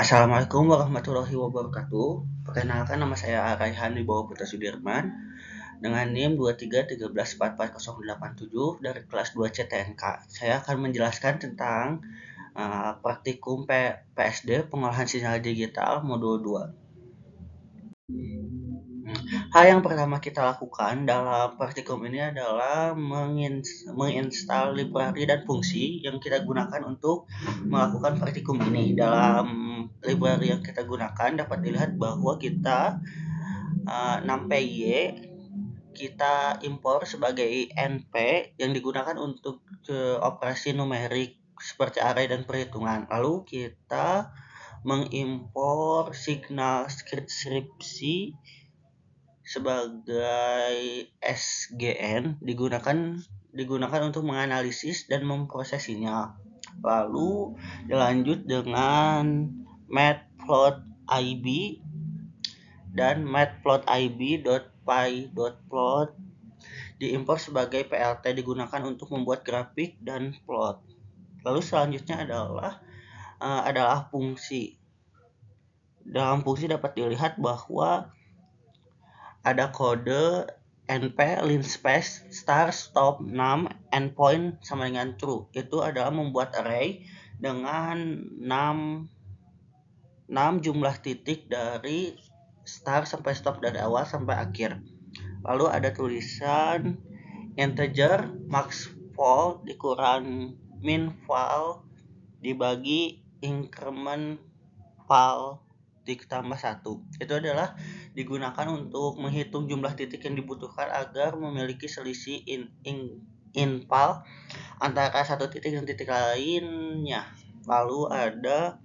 Assalamualaikum warahmatullahi wabarakatuh. Perkenalkan, nama saya Raihan Wibowo Putra Sudirman dengan NIM 2313448087 dari kelas 2 CTNK. Saya akan menjelaskan tentang praktikum PSD pengolahan sinyal digital modul 2. Hal yang pertama kita lakukan dalam praktikum ini adalah menginstal library dan fungsi yang kita gunakan untuk melakukan praktikum ini. Dalam library yang kita gunakan dapat dilihat bahwa kita 6PY kita impor sebagai NP yang digunakan untuk operasi numerik seperti array dan perhitungan. Lalu kita mengimpor signal skripsi sebagai SGN digunakan untuk menganalisis dan memprosesinya. Lalu dilanjut dengan matplotlib dan matplotlib.py.plot diimpor sebagai PLT digunakan untuk membuat grafik dan plot. Lalu selanjutnya adalah fungsi. Dalam fungsi dapat dilihat bahwa ada kode np linspace star stop num endpoint sama dengan true. Itu adalah membuat array dengan 6 jumlah titik dari start sampai stop, dari awal sampai akhir. Lalu ada tulisan integer max val dikurang min val dibagi increment val ditambah 1. Itu adalah digunakan untuk menghitung jumlah titik yang dibutuhkan agar memiliki selisih in val antara satu titik dan titik lainnya. Lalu ada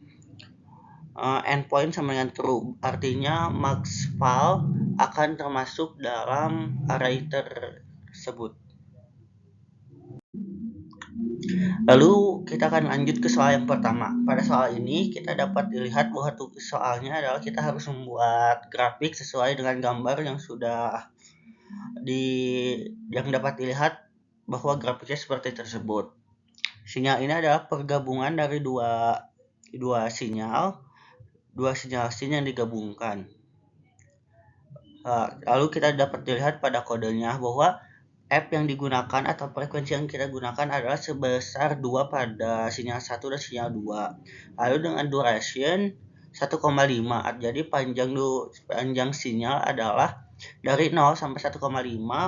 endpoint sama dengan true, artinya max val akan termasuk dalam array tersebut. Lalu kita akan lanjut ke soal yang pertama. Pada soal ini kita dapat dilihat bahwa soalnya adalah kita harus membuat grafik sesuai dengan gambar yang yang dapat dilihat bahwa grafiknya seperti tersebut. Sinyal ini adalah pergabungan dari dua sinyal yang digabungkan. Lalu kita dapat dilihat pada kodenya bahwa F yang digunakan atau frekuensi yang kita gunakan adalah sebesar 2 pada sinyal 1 dan sinyal 2. Lalu dengan duration 1,5. Jadi panjang sinyal adalah dari 0 sampai 1,5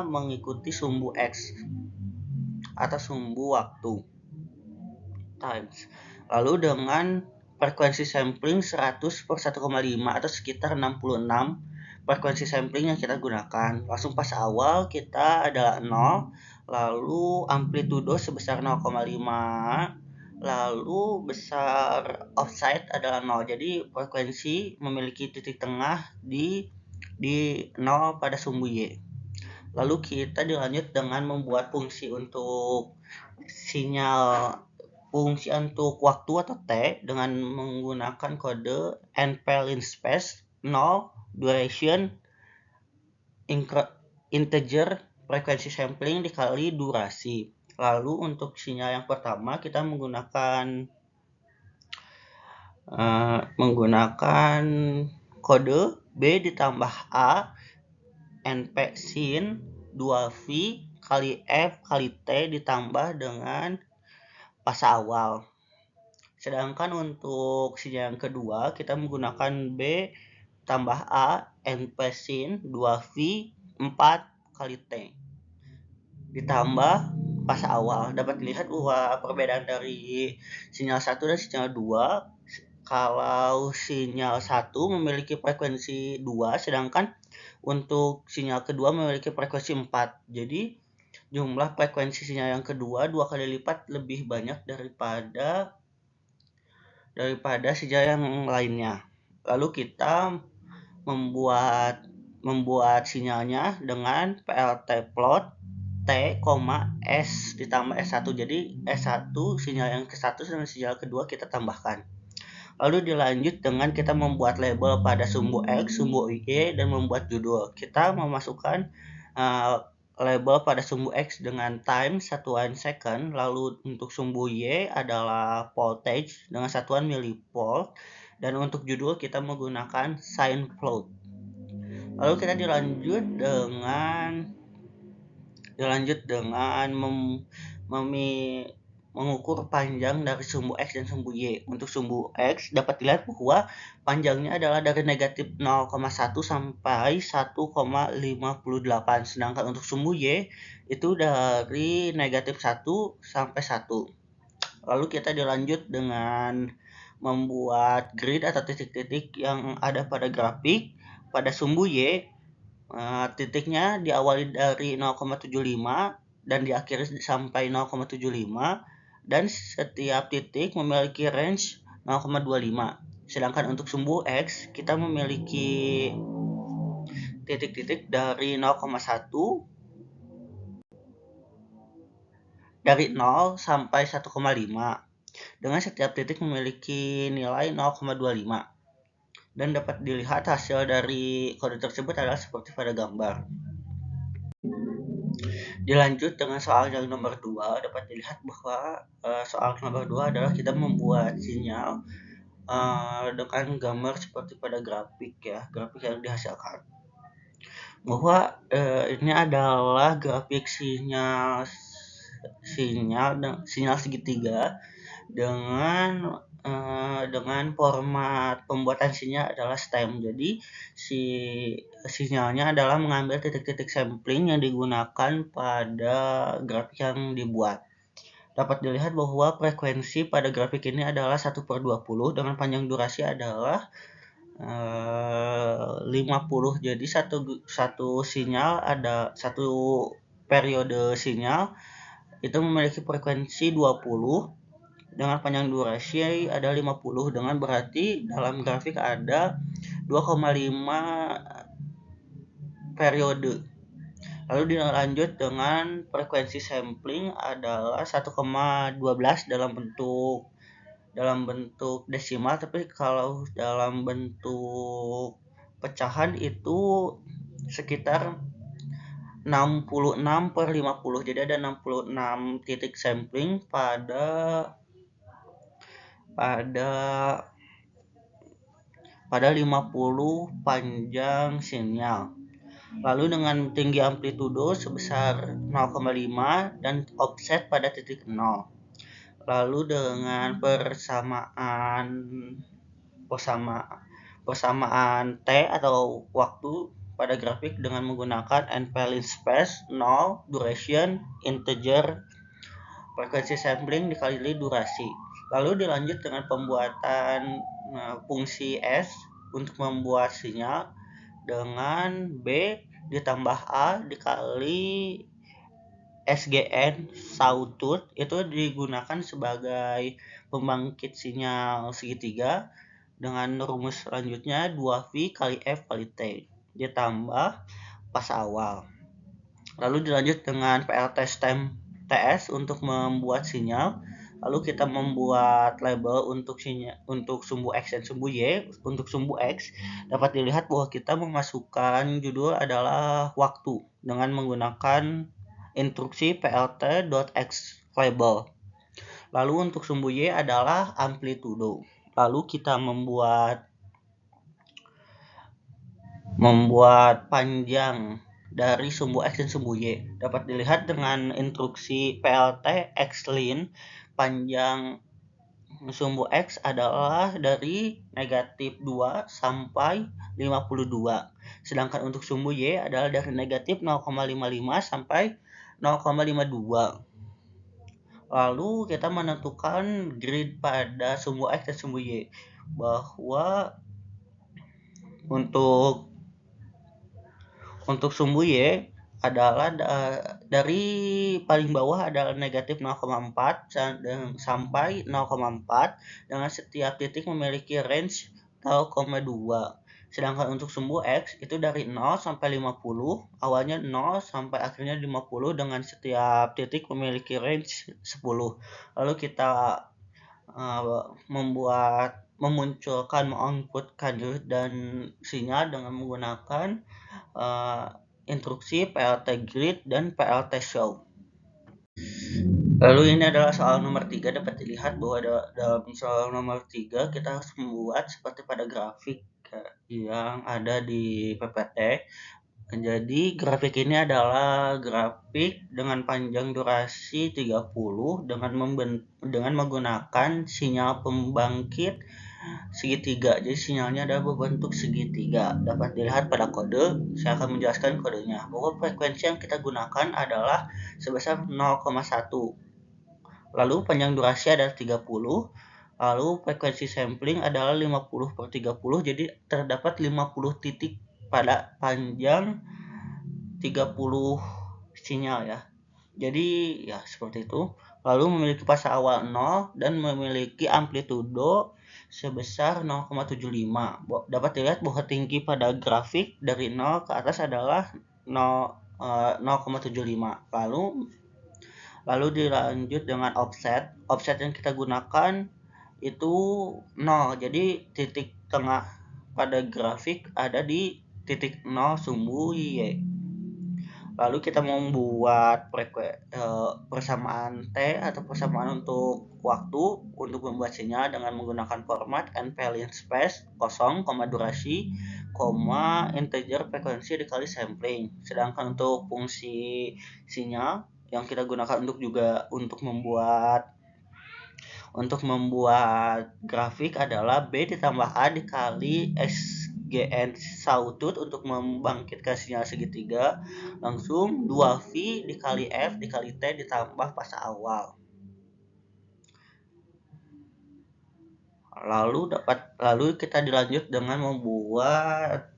mengikuti sumbu X atau sumbu waktu times. Lalu dengan frekuensi sampling 100 per 1,5 atau sekitar 66 frekuensi sampling yang kita gunakan. Langsung pas awal kita adalah 0, lalu amplitudo sebesar 0,5, lalu besar offset adalah 0. Jadi frekuensi memiliki titik tengah di 0 pada sumbu Y. Lalu kita dilanjut dengan membuat fungsi untuk waktu atau T dengan menggunakan kode np linspace 0 duration integer frekuensi sampling dikali durasi. Lalu untuk sinyal yang pertama kita menggunakan kode B ditambah A np sin 2V kali F kali T ditambah dengan fase awal. Sedangkan untuk sinyal yang kedua kita menggunakan B tambah A np sin 2V 4 kali T ditambah fase awal. Dapat dilihat bahwa perbedaan dari sinyal 1 dan sinyal 2, kalau sinyal 1 memiliki frekuensi 2, sedangkan untuk sinyal kedua memiliki frekuensi 4. Jadi jumlah frekuensi sinyal yang kedua 2 kali lipat lebih banyak daripada sinyal yang lainnya. Lalu kita membuat sinyalnya dengan PLT plot T, S ditambah S1. Jadi S1 sinyal yang ke-1 dan sinyal kedua kita tambahkan. Lalu dilanjut dengan kita membuat label pada sumbu X, sumbu Y, dan membuat judul. Kita memasukkan label pada sumbu X dengan time satuan second, lalu untuk sumbu Y adalah voltage dengan satuan millivolt, dan untuk judul kita menggunakan sign float. Lalu kita dilanjut dengan mengukur panjang dari sumbu X dan sumbu Y. Untuk sumbu X dapat dilihat bahwa panjangnya adalah dari negatif 0,1 sampai 1,58. Sedangkan untuk sumbu Y itu dari negatif 1 sampai 1. Lalu kita dilanjut dengan membuat grid atau titik-titik yang ada pada grafik. Pada sumbu Y, titiknya diawali dari 0,75 dan diakhiri sampai 0,75, dan setiap titik memiliki range 0,25. Sedangkan untuk sumbu X kita memiliki titik-titik dari 0,1 dari 0 sampai 1,5, dengan setiap titik memiliki nilai 0,25. Dan dapat dilihat hasil dari kode tersebut adalah seperti pada gambar. Dilanjut dengan soal yang nomor 2, dapat dilihat bahwa soal nomor 2 adalah kita membuat sinyal dengan gambar seperti pada grafik yang dihasilkan. Bahwa ini adalah grafik sinyal segitiga dengan format pembuatan sinyal adalah stem. Jadi sinyalnya adalah mengambil titik-titik sampling yang digunakan pada grafik yang dibuat. Dapat dilihat bahwa frekuensi pada grafik ini adalah 1/20 dengan panjang durasi adalah 50. Jadi satu periode sinyal itu memiliki frekuensi 20 dengan panjang durasi ada 50, dengan berarti dalam grafik ada 2,5 periode. Lalu dilanjut dengan frekuensi sampling adalah 1,12 dalam bentuk desimal, tapi kalau dalam bentuk pecahan itu sekitar 66/50. Jadi ada 66 titik sampling pada 50 panjang sinyal. Lalu dengan tinggi amplitudo sebesar 0,5 dan offset pada titik 0. Lalu dengan persamaan T atau waktu pada grafik dengan menggunakan NP space 0, duration, integer, frekuensi sampling dikali durasi. Lalu dilanjut dengan pembuatan fungsi S untuk membuat sinyal dengan B ditambah A dikali SGN sawtooth, itu digunakan sebagai pembangkit sinyal segitiga dengan rumus selanjutnya 2V kali F kali T ditambah pas awal. Lalu dilanjut dengan PLT stem TS untuk membuat sinyal. Lalu kita membuat label untuk sumbu X dan sumbu Y. Untuk sumbu X dapat dilihat bahwa kita memasukkan judul adalah waktu dengan menggunakan instruksi plt.x label. Lalu untuk sumbu Y adalah amplitudo. Lalu kita membuat panjang dari sumbu X dan sumbu Y. Dapat dilihat dengan instruksi plt xlin, panjang sumbu X adalah dari negatif 2 sampai 52. Sedangkan untuk sumbu Y adalah dari negatif 0,55 sampai 0,52. Lalu kita menentukan grid pada sumbu X dan sumbu Y, bahwa untuk sumbu Y adalah dari paling bawah adalah negatif 0,4 sampai 0,4, dengan setiap titik memiliki range 0,2. Sedangkan untuk sumbu X itu dari 0 sampai 50, awalnya 0 sampai akhirnya 50, dengan setiap titik memiliki range 10. Lalu kita menginputkan dan sinyal dengan menggunakan instruksi PLT grid dan PLT show. Lalu ini adalah soal nomor 3, dapat dilihat bahwa dalam soal nomor 3 kita harus membuat seperti pada grafik yang ada di PPT. Jadi grafik ini adalah grafik dengan panjang durasi 30 dengan menggunakan sinyal pembangkit segitiga. Jadi sinyalnya adalah berbentuk segitiga. Dapat dilihat pada kode. Saya akan menjelaskan kodenya. Bahwa frekuensi yang kita gunakan adalah sebesar 0,1. Lalu panjang durasi adalah 30. Lalu frekuensi sampling adalah 50/30. Jadi terdapat 50 titik pada panjang 30 sinyal ya. Jadi ya seperti itu. Lalu memiliki fase awal 0 dan memiliki amplitudo sebesar 0,75. Dapat dilihat bahwa tinggi pada grafik dari 0 ke atas adalah 0,75. Lalu dilanjut dengan offset. Offset yang kita gunakan itu 0. Jadi titik tengah pada grafik ada di titik 0 sumbu Y. Lalu kita membuat persamaan T atau persamaan untuk waktu untuk membuat sinyal dengan menggunakan format NP-lin space kosong, durasi, integer frekuensi dikali sampling. Sedangkan untuk fungsi sinyal yang kita gunakan untuk membuat grafik adalah B ditambah A dikali SGN sawtooth untuk membangkitkan sinyal segitiga, langsung 2V dikali F dikali T ditambah fase awal. Lalu kita dilanjut dengan membuat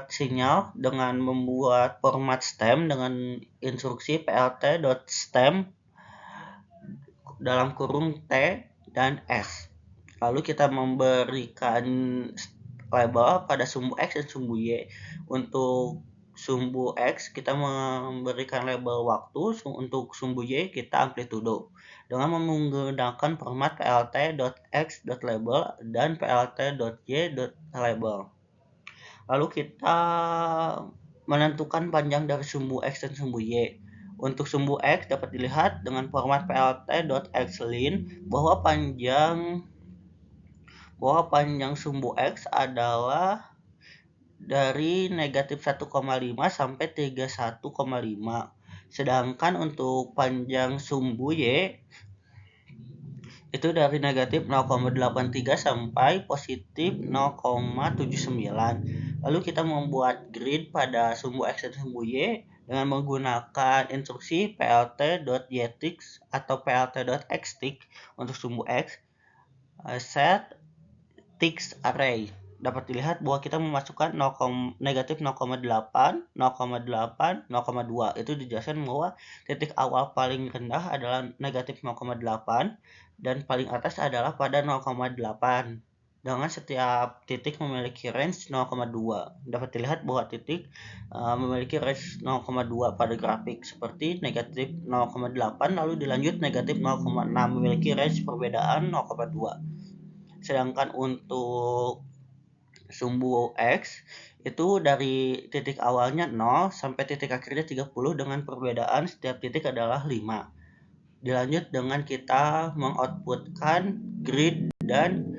sinyal dengan membuat format stem dengan instruksi plt.stem dalam kurung T dan S. Lalu kita memberikan label pada sumbu X dan sumbu Y. Untuk sumbu X kita memberikan label waktu, untuk sumbu Y kita amplitudo dengan menggunakan format plt.x.label dan plt.y.label. Lalu kita menentukan panjang dari sumbu X dan sumbu Y. Untuk sumbu X dapat dilihat dengan format plt.xlin bahwa panjang sumbu X adalah dari negatif 1,5 sampai 31,5. Sedangkan untuk panjang sumbu Y itu dari negatif 0,83 sampai positif 0,79. Lalu kita membuat grid pada sumbu X dan sumbu Y dengan menggunakan instruksi plt.ytick atau plt.xtick untuk sumbu X, set ticks array. Dapat dilihat bahwa kita memasukkan negatif 0,8, 0,8, 0,2. Itu dijelaskan bahwa titik awal paling rendah adalah negatif 0,8 dan paling atas adalah pada 0,8. Dengan setiap titik memiliki range 0,2. Dapat dilihat bahwa titik memiliki range 0,2 pada grafik seperti negatif 0,8 lalu dilanjut negatif 0,6 memiliki range perbedaan 0,2. Sedangkan untuk sumbu X itu dari titik awalnya 0 sampai titik akhirnya 30 dengan perbedaan setiap titik adalah 5. Dilanjut dengan kita mengoutputkan grid dan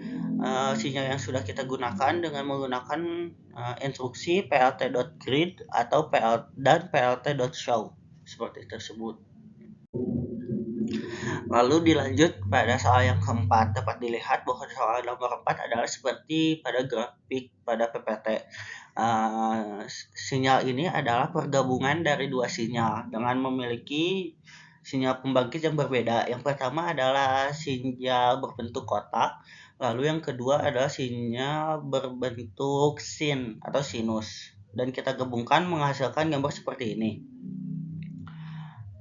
sinyal yang sudah kita gunakan dengan menggunakan instruksi plt.grid atau plt.show seperti tersebut. Lalu dilanjut pada soal yang keempat. Dapat dilihat bahwa soal nomor 4 adalah seperti pada grafik pada PPT. Sinyal ini adalah pergabungan dari dua sinyal dengan memiliki sinyal pembangkit yang berbeda. Yang pertama adalah sinyal berbentuk kotak, lalu yang kedua adalah sinyal berbentuk sin atau sinus. Dan kita gabungkan menghasilkan gambar seperti ini.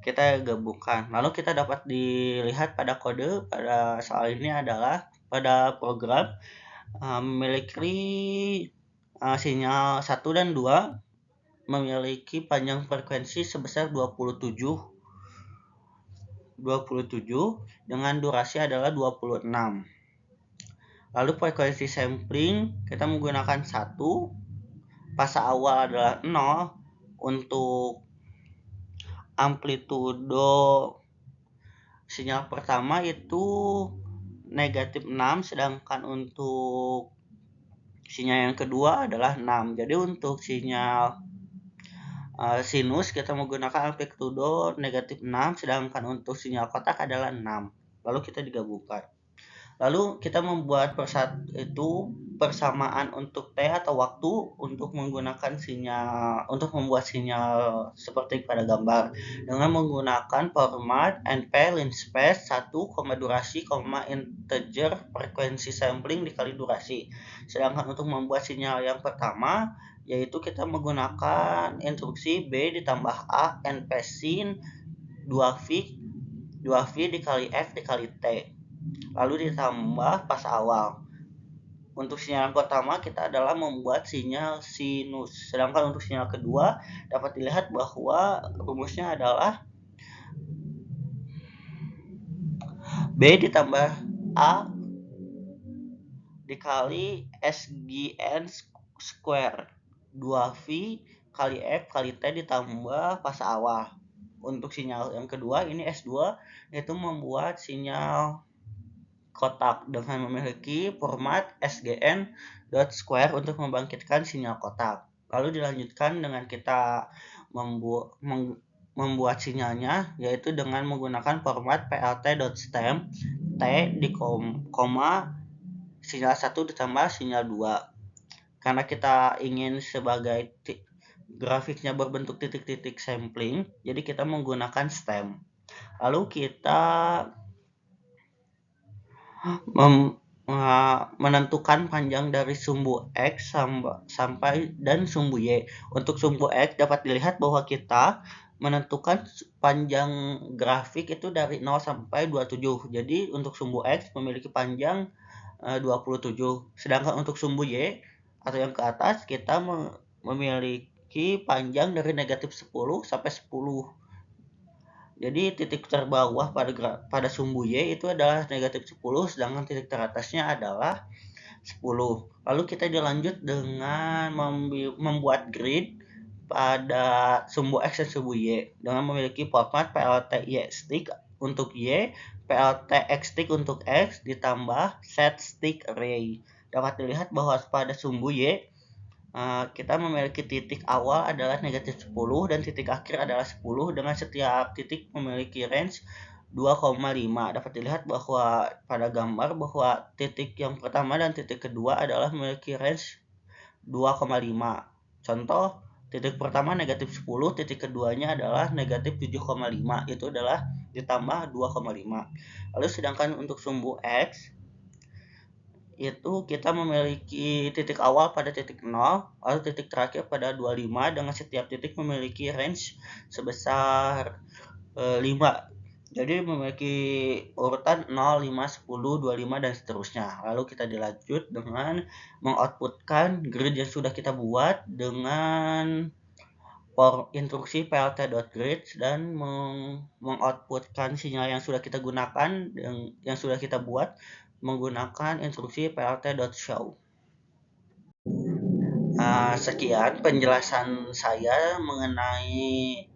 Kita gabungkan. Lalu kita dapat dilihat pada kode pada soal ini adalah pada program memiliki sinyal 1 dan 2 memiliki panjang frekuensi sebesar 27 dengan durasi adalah 26. Lalu frekuensi sampling kita menggunakan 1 fase awal adalah 0, untuk amplitudo sinyal pertama itu negatif 6, sedangkan untuk sinyal yang kedua adalah 6. Jadi untuk sinyal sinus kita menggunakan amplitudo negatif 6, sedangkan untuk sinyal kotak adalah 6. Lalu kita digabungkan. Lalu kita membuat persamaan untuk T atau waktu untuk menggunakan sinyal, untuk membuat sinyal seperti pada gambar dengan menggunakan format NP linspace 1, durasi, integer frekuensi sampling dikali durasi. Sedangkan untuk membuat sinyal yang pertama yaitu kita menggunakan instruksi B ditambah A NP sin 2V dikali F dikali T, lalu ditambah pas awal. Untuk sinyal yang pertama kita adalah membuat sinyal sinus, sedangkan untuk sinyal kedua dapat dilihat bahwa rumusnya adalah B ditambah A dikali SGN square 2V kali F kali T ditambah pas awal. Untuk sinyal yang kedua ini S2 yaitu membuat sinyal kotak dengan memiliki format SGN dot square untuk membangkitkan sinyal kotak. Lalu dilanjutkan dengan kita membuat sinyalnya yaitu dengan menggunakan format plt.stem T di koma sinyal 1 ditambah sinyal 2. Karena kita ingin sebagai grafiknya berbentuk titik-titik sampling, jadi kita menggunakan stem. Lalu kita menentukan panjang dari sumbu X sampai dan sumbu Y. Untuk sumbu X dapat dilihat bahwa kita menentukan panjang grafik itu dari 0 sampai 27. Jadi untuk sumbu X memiliki panjang 27. Sedangkan untuk sumbu Y atau yang ke atas kita memiliki panjang dari negatif 10 sampai 10. Jadi titik terbawah pada sumbu Y itu adalah negatif 10, sedangkan titik teratasnya adalah 10. Lalu kita dilanjut dengan membuat grid pada sumbu X dan sumbu Y dengan memiliki format PLT-Y stick untuk Y, PLT-X stick untuk X, ditambah set stick array. Dapat dilihat bahwa pada sumbu Y kita memiliki titik awal adalah negatif 10 dan titik akhir adalah 10 dengan setiap titik memiliki range 2,5. Dapat dilihat bahwa pada gambar bahwa titik yang pertama dan titik kedua adalah memiliki range 2,5. Contoh, titik pertama negatif 10, titik keduanya adalah negatif 7,5. Itu adalah ditambah 2,5. Lalu sedangkan untuk sumbu X itu kita memiliki titik awal pada titik 0, lalu titik terakhir pada 25 dengan setiap titik memiliki range sebesar 5. Jadi memiliki urutan 0, 5, 10, 25 dan seterusnya. Lalu kita dilanjut dengan mengoutputkan grid yang sudah kita buat dengan instruksi plt.grid dan mengoutputkan sinyal yang sudah kita gunakan yang sudah kita buat menggunakan instruksi plt.show. Sekian penjelasan saya mengenai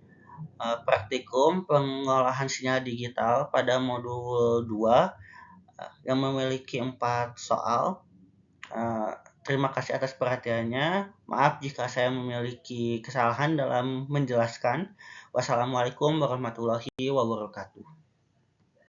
praktikum pengolahan sinyal digital pada modul 2 yang memiliki 4 soal. Terima kasih atas perhatiannya. Maaf jika saya memiliki kesalahan dalam menjelaskan. Wassalamualaikum warahmatullahi wabarakatuh.